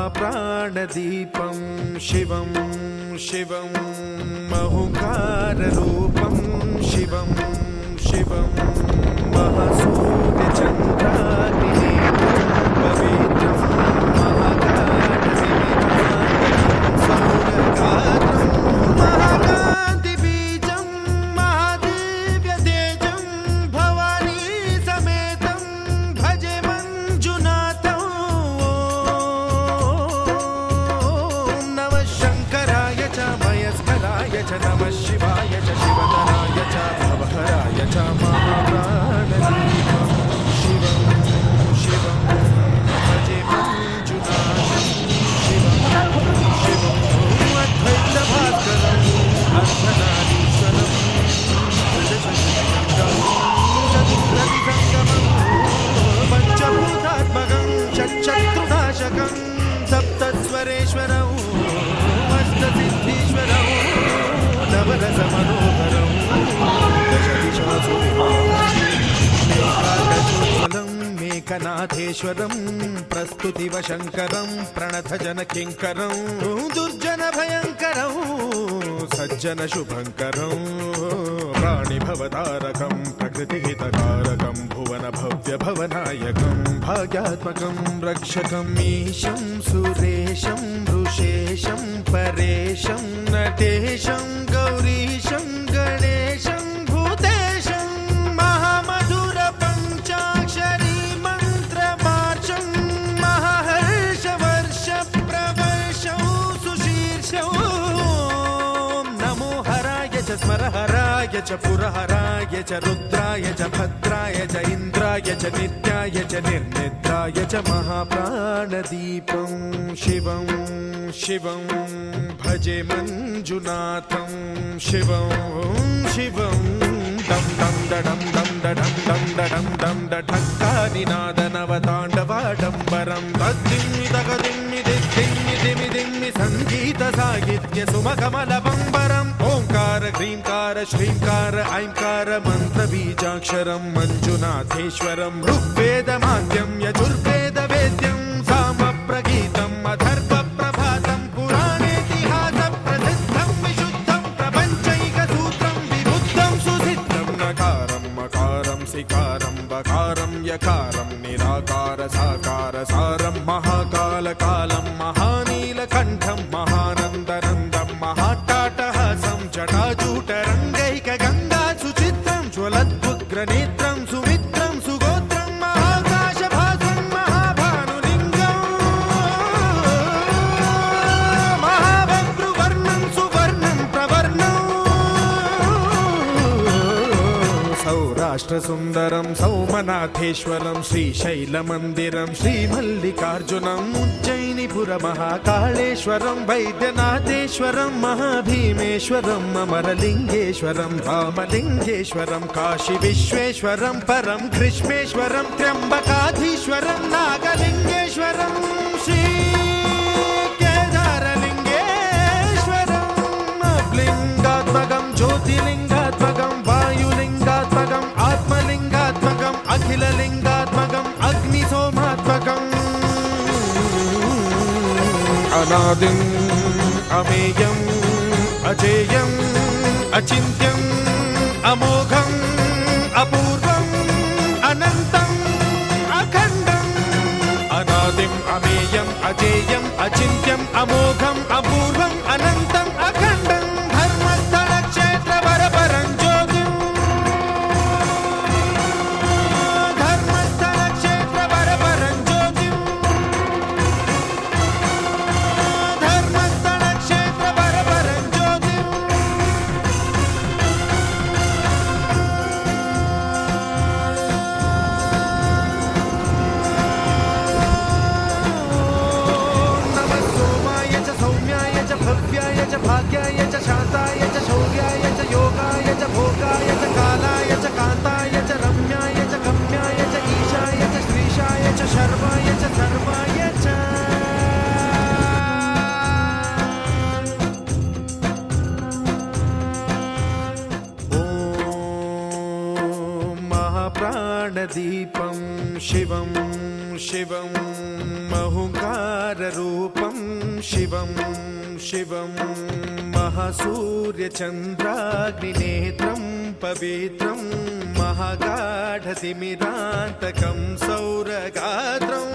महाप्राणदीपं शिवं शिवं महुकाररूपं शिवं शिवं महासूर्यचन्द्राग्निनेत्रं पवित्रं महाकालनिमितान्तकं सौरगात्रं महाकान्तिबीजं महादिव्यतेजं भवानी समेतं भजे मञ्जुनाथं। ॐ नमः शङ्कराय च मयस्कराय च नमः शिवाय च शिवतराय च भवहराय च महाप्राणदीपं शिवं शिवं भजे मञ्जुनाथं शिवं शिवं अद्वैतभास्करम् अर्धनारीश्वरं चतुर्रतिसङ्गमं पञ्चभूतात्मकं षट्शत्रुनाशकं सप्तस्वरेश्वरं अष्टसिद्धीश्वरं नवरसमनोहरं दशदिशासुरं मेघनाथेश्वरं प्रस्तुतिवशङ्करं प्रणतजनकिङ्करं दुर्जनभयङ्करं सज्जनशुभङ्करं प्राणिभवतारकं प्रकृतिहितकारकं भुवनभव्यभवनायकं भाग्यात्मकं रक्षकं ईशं सुरेशं ऋषेशं परेशं नटेशं गौरीशं गणेशं भूतेशं महामधुरपञ्चाक्षरी मन्त्रमार्चं महाहर्षवर्षप्रवर्षं सुशीर्षं नमो हराय च स्मरहराय च पुरहराय च रुद्राय च भद्राय च इन्द्राय च नित्याय च निर्निद्राय च महाप्राणदीपं शिवं शिवं भजे मञ्जुनाथं शिवं शिवं दं दं दडं दं दडं दं दडं दं दठक्कानिनादनवताण्डवाडम्बरं तद्दिम्मि तगदिम्मि दिग्दिम्मि दिमि दिम्मि सङ्गीतसाहित्य सुमकमलबम्बरम् ओङ्कार ह्रीङ्कार श्रीङ्कार ऐङ्कार मन्त्रबीजाक्षरं मञ्जुनाथेश्वरं ऋग्वेदमाद्यं यजुर्वेदवेद्यं सामप्रगीतम् अथर्वप्रभातं पुराणेतिहासप्रसिद्धं विशुद्धं प्रपञ्चैकसूत्रं विबुद्धं सुसिद्धं नकारं मकारं सिकारं बकारं यकारं निराकार साकार सारं महाकालकालं महानीलकण्ठं महानन्दनन्दं महाट्टाटहासं जटाजूटरङ्गैकगङ्गा सुचित्रं ज्वलद्वुग्रनेत्रं सुमित्रं सुगोत्रं महाकाशभासं महाभानुलिङ्गं महाभद्रुवर्णं सुवर्णं प्रवर्णं सौराष्ट्रसुन्दरं सौमनाथेश्वरं श्रीशैलमन्दिरं श्रीमल्लिकार्जुनम् उज्जयिनीपुरमहाकाळेश्वरं वैद्यनाथेश्वरं महाभीमेश्वरम् अमरलिङ्गेश्वरं रामलिङ्गेश्वरं काशीविश्वेश्वरं परं ग्रीष्मेश्वरं त्र्यम्बकाधीश्वरं नागलिङ्गेश्वरं श्रीकेदारलिङ्गेश्वरं लिङ्गात्मकं ज्योतिलिङ्गात्मकं वायुलिङ्गात्मकम् आत्मलिङ्गात्मकम् अखिललिङ्गात्मकम् अग्निसोमात्मकम् अनादिम् अमेयम् अजेयम् अचिन्त्यम् अमोघम् अपूर्वम् अनन्तम् अखण्डम् अनादिम् अमेयम् अजेयम् अचिन्त्यम् अमोघम् अपूर्वम् अनन्तम् अखण्डम् धर्मस्थलक्षेत्रवरपरं ज्योतिम् धर्मस्थलक्षेत्रवरपरं ज्योतिम् धर्मस्थलक्षेत्रवरपरं ज्योतिम् नमः सोमाय च शिवं महुकाररूपं शिवं शिवं महासूर्यचन्द्राग्निनेत्रं पवित्रं महागाढतिमिरान्तकं सौरगात्रं